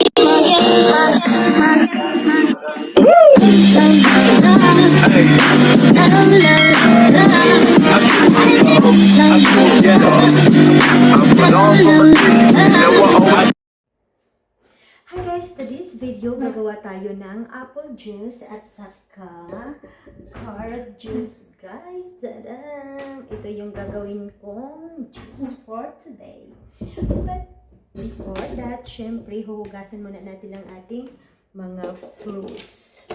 Hi guys, today's video gagawa tayo ng apple juice at saka carrot juice guys. Tadam! Ito yung gagawin kong juice for today. But before that, syempre huhugasan muna natin ang ating mga fruits.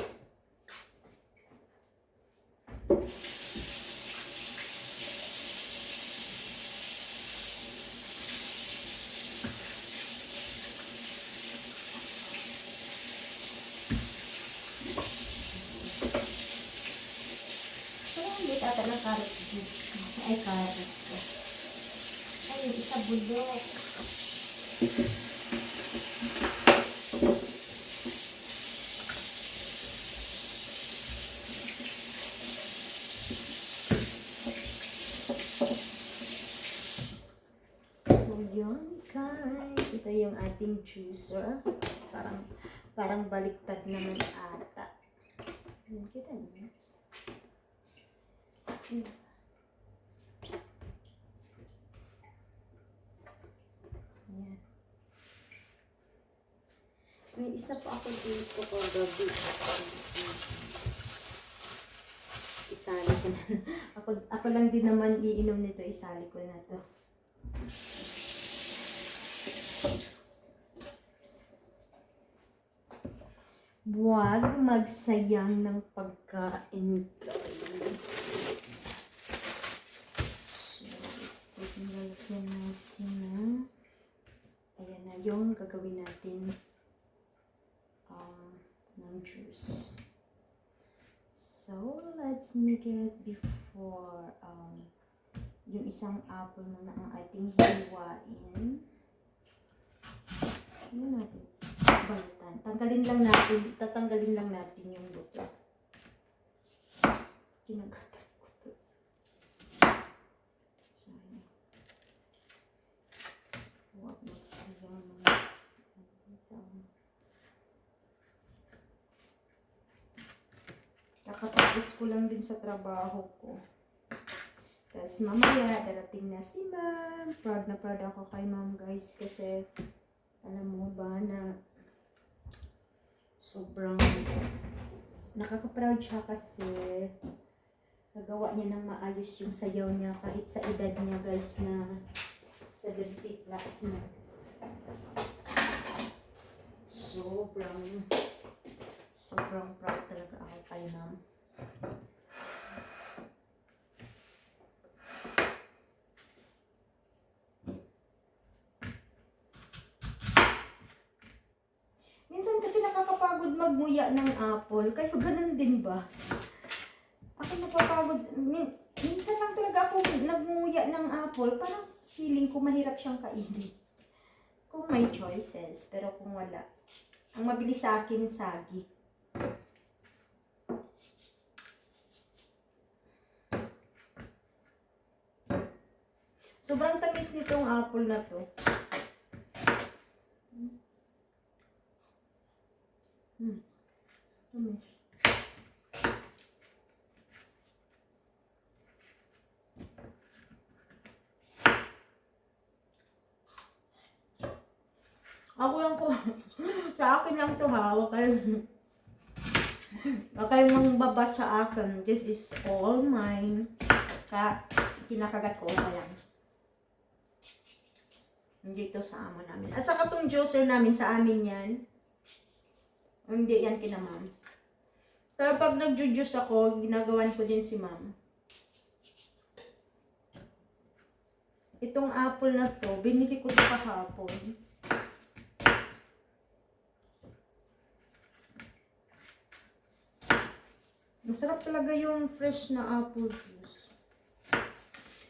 Hindi ata ng carrot juice. Ay, carrot ko. Ay, yung isa bulok. So, yun guys. Ito yung ating juicer. Parang baliktad naman ata. Kita niyo? Ayan. May isa pa ako dito ko gabi. Isali ko na. Ako lang din naman iinom nito. Isali ko na to. Huwag magsayang ng pagkain, guys. So, lalagyan natin na. Ayan na yung gagawin natin ng juice. So, let's make it before yung isang apple muna ang ating hiwain. Ano natin? Balatan. Tatanggalin lang natin yung buto. Kinagatan ko to. So, huwag magsayang mga kakatapos ko lang din sa trabaho ko. Tapos mamaya, darating na si ma'am. Proud na proud ako kay ma'am guys kasi alam mo ba na sobrang nakaka-proud siya kasi nagawa niya ng maayos yung sayaw niya kahit sa edad niya guys na 70 plus na. Sobrang proud talaga ako kay ma'am. Minsan kasi nakakapagod magmuya ng apple. Kayo ganun din ba? Ako napapagod. Minsan lang talaga ako nagmuya ng apple. Parang feeling ko mahirap siyang kainin. Kung may choices. Pero kung wala. Ang mabilis sa akin, sagi. Sobrang tamis nitong apple na to. Tamis. Ako lang po. Sa akin lang to ha. Huwag kayong baba sa akin. This is all mine. Kinakagat ko pa lang. Dito sa amo namin. At saka itong juicer namin sa amin yan. Hindi yan kina ma'am. Pero pag nag-juice ako, ginagawan ko din si ma'am. Itong apple na to, binili ko ito kahapon. Masarap talaga yung fresh na apple juice.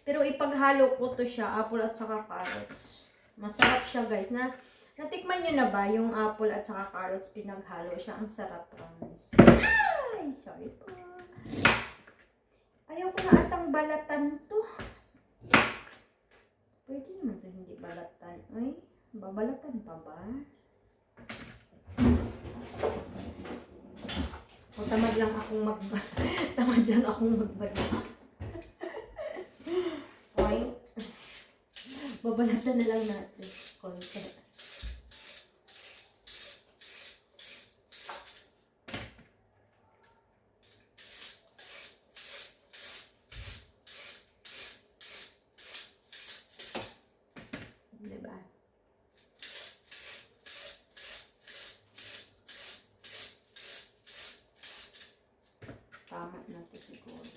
Pero ipaghalo ko to siya, apple at saka carrots. Masarap siya guys. Natikman nyo na ba yung apple at saka carrots pinaghalo siya? Ang sarap, promise. Ay, sorry po. Ayaw ko na atang balatan to. Pwede naman to hindi balatan. Ay, babalatan pa ba? tamad lang akong tamad lang akong magbalik. Okay. Babalatan na lang natin. Konti. Diba? Tama na to siguro.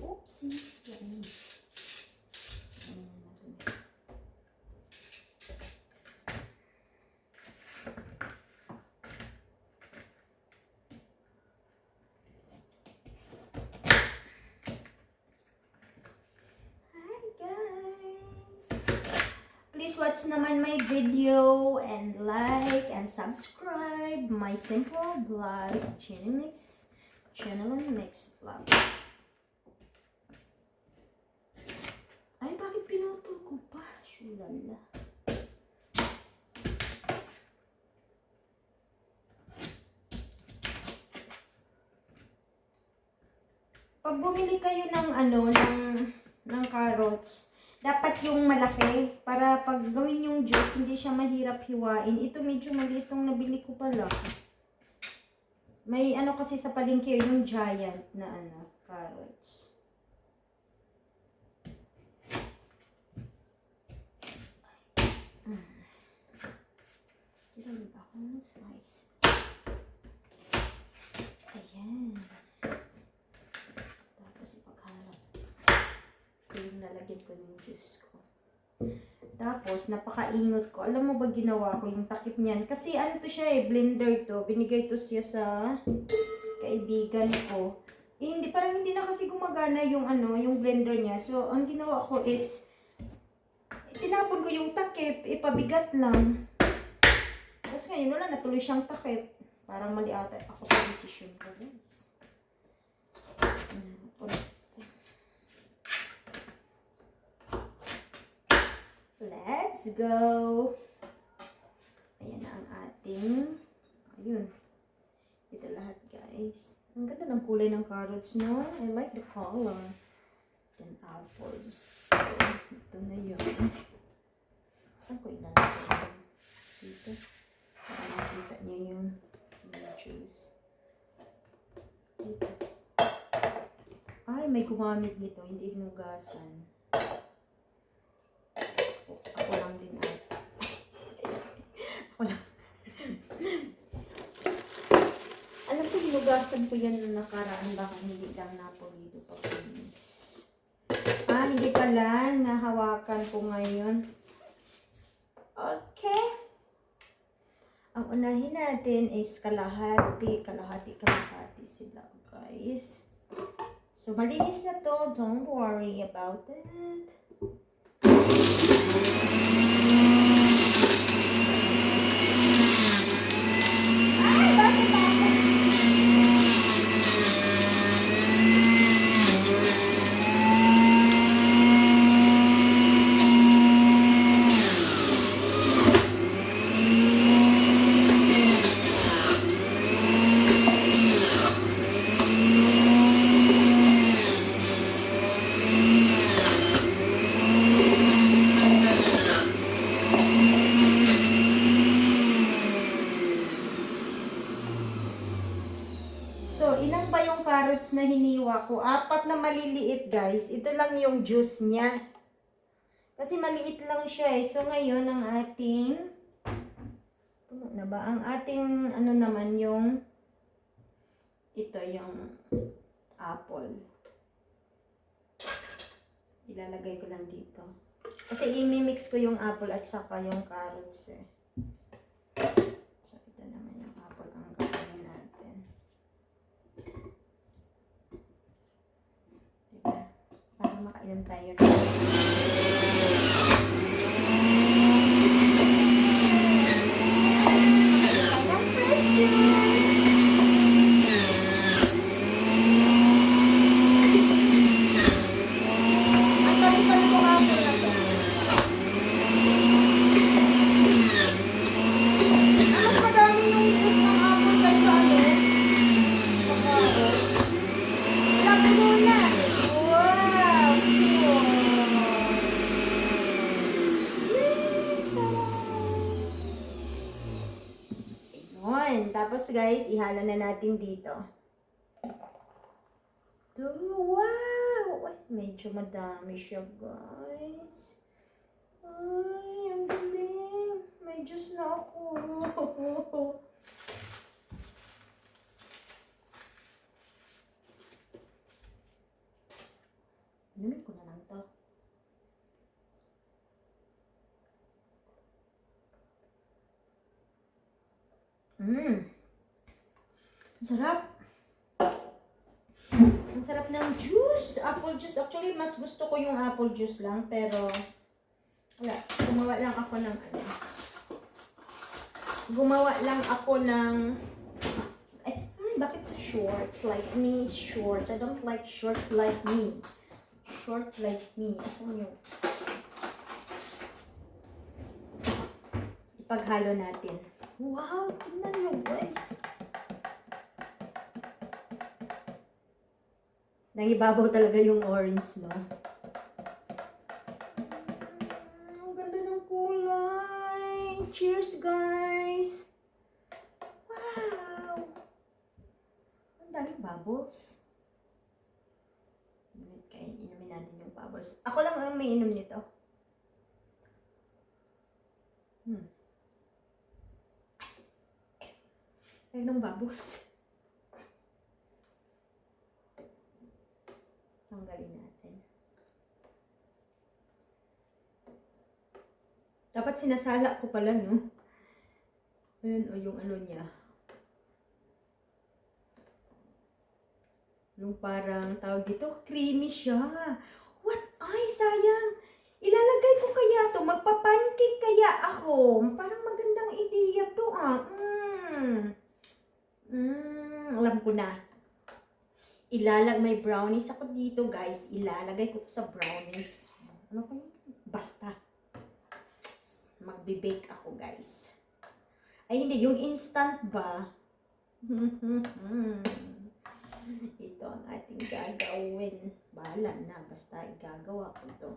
Oopsie. Yan. Ayan natin. Hi guys! Please watch naman my video and like and subscribe my Simple Vlogs channel and mix vlog. Ay, bakit pinutol ko pa? Shulala. Pag bumili kayo ng ng carrots, dapat yung malaki para pag gawin yung juice, hindi siya mahirap hiwain. Ito medyo maliit itong nabili ko pala. May kasi sa palengke yung giant na carrots. Ilan ba ako ng slice? Ayan. Tapos ipagharap. Ito yung lalagyan ko ng juice ko. Tapos, napakaingot ko. Alam mo ba ginawa ko yung takip niyan? Kasi to siya blender to. Binigay to siya sa kaibigan ko. Parang hindi na kasi gumagana yung yung blender niya. So, ang ginawa ko is, tinapon ko yung takip, ipabigat lang. Tapos ngayon, wala, natuloy siyang takip. Parang mali ata ako sa decision ko, guys. Let's go! Ayan na ang ating, ayun. Ito lahat, guys. Ang ganda ng kulay ng carrots, no? I like the color. Then apples. So, ito na yun. Saan ko ilalagay? Dito. Para makita niyo yung juice. Dito. Ay, may gumamit nito. Hindi hinugasan. Ako lang din ata. Ako lang. Alam ko, hinugasan ko yan nung nakaraan. Baka hindi lang napulido pa kumis. Hindi pa lang. Nahawakan ko ngayon. Okay. Ang unahin natin is kalahati sila, guys. So, malinis na to. Don't worry about it. So, ilan ba yung carrots na hiniwa ko? 4 na maliliit, guys. Ito lang yung juice niya. Kasi maliit lang siya eh. So, ngayon, ang ating, puno na ba? Ang ating, naman yung, ito yung apple. Ilalagay ko lang dito. Kasi imimix ko yung apple at saka yung carrots eh. So, ito naman yung apple ang gagawin natin. Diba? Para makainom tayo na. Tapos guys, ihalo na natin dito. Wow! Ay, medyo madami siya guys. Ay, ang galing. May juice na ako. Inumin ko na lang to. Sarap. Ang sarap ng juice. Apple juice. Actually, mas gusto ko yung apple juice lang. Pero, wala. Gumawa lang ako ng ay, bakit to shorts? Like me, shorts. I don't like short like me. Short like me. Asan yun? Ipaghalo natin. Wow! Tingnan nyo guys. Nangibabaw talaga yung orange, no? Ang ganda ng kulay. Cheers, guys! Wow! Ang daming bubbles. Kaya inumin natin yung bubbles. Ako lang ang may inom nito. Ayun ang bubbles. Tanggalin natin. Dapat sinasala ko pala, no? Ayun, o yung ano niya. Yung parang tawag dito, creamy siya. What? Ay, sayang. Ilalagay ko kaya to. Magpapancake kaya ako. Parang magandang ideya to, ah. Alam ko na. May brownies ako dito, guys. Ilalagay ko to sa brownies. Ano ko yun? Basta. Magbe-bake ako, guys. Ay, hindi. Yung instant ba? Ito ang ating gagawin. Bahala na. Basta igagawa ko to.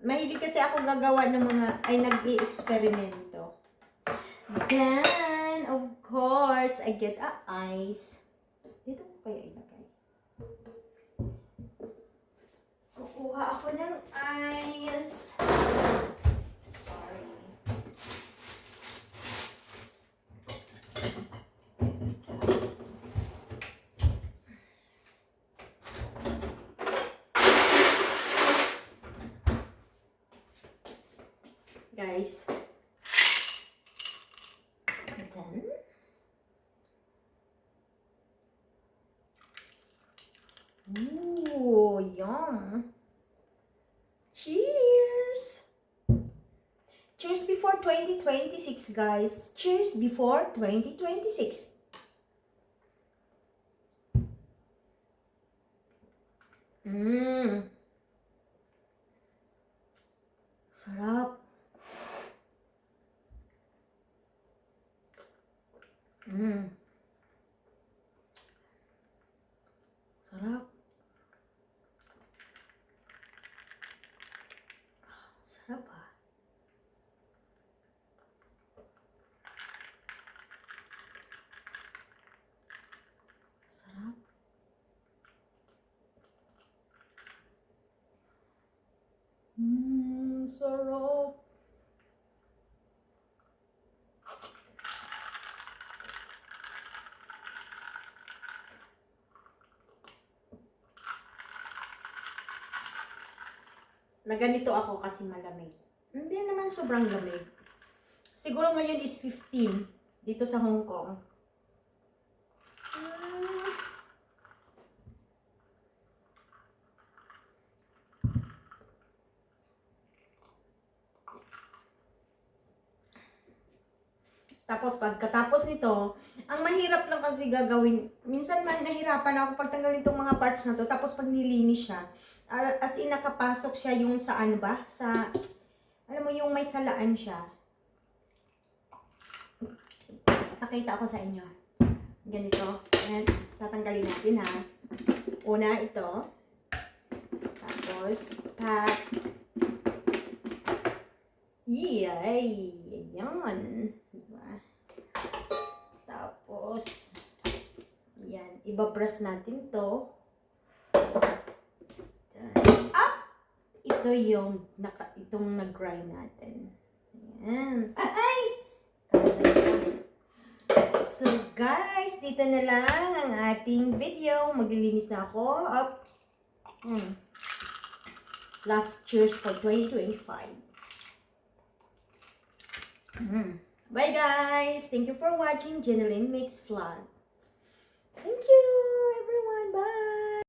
Mahilig kasi ako gagawa ng nag-i-eksperimento. Then, of course, I get a ice. Dito ko kaya ilagay. Kukuha ako ng ice. Sorry. Guys. Then, ooh, yum. Cheers. Cheers before 2026, guys. Cheers before 2026. Sarap. Sarap. Sarap ah. Sarap. Sarap. Na ganito ako kasi malamig. Hindi naman sobrang lamig. Siguro ngayon is 15 dito sa Hong Kong. Tapos pagkatapos nito, ang mahirap lang kasi gagawin, minsan nahirapan ako pagtanggalin itong mga parts na to, tapos pag nilinis siya, as in nakapasok siya yung sa ano ba, sa, alam mo yung may salaan siya. Pakita ako sa inyo. Ganito. Ayan, tatanggalin natin ha. Una ito. Tapos, pat. Yay! Ayan. Diba? Tapos, Ibabrush natin to. Ito yung itong nag-grind natin. Ayan. So guys, dito na lang ang ating video. Maglilinis na ako. Last cheers for 2025. Bye guys. Thank you for watching Jeneline Mix Vlog. Thank you everyone. Bye.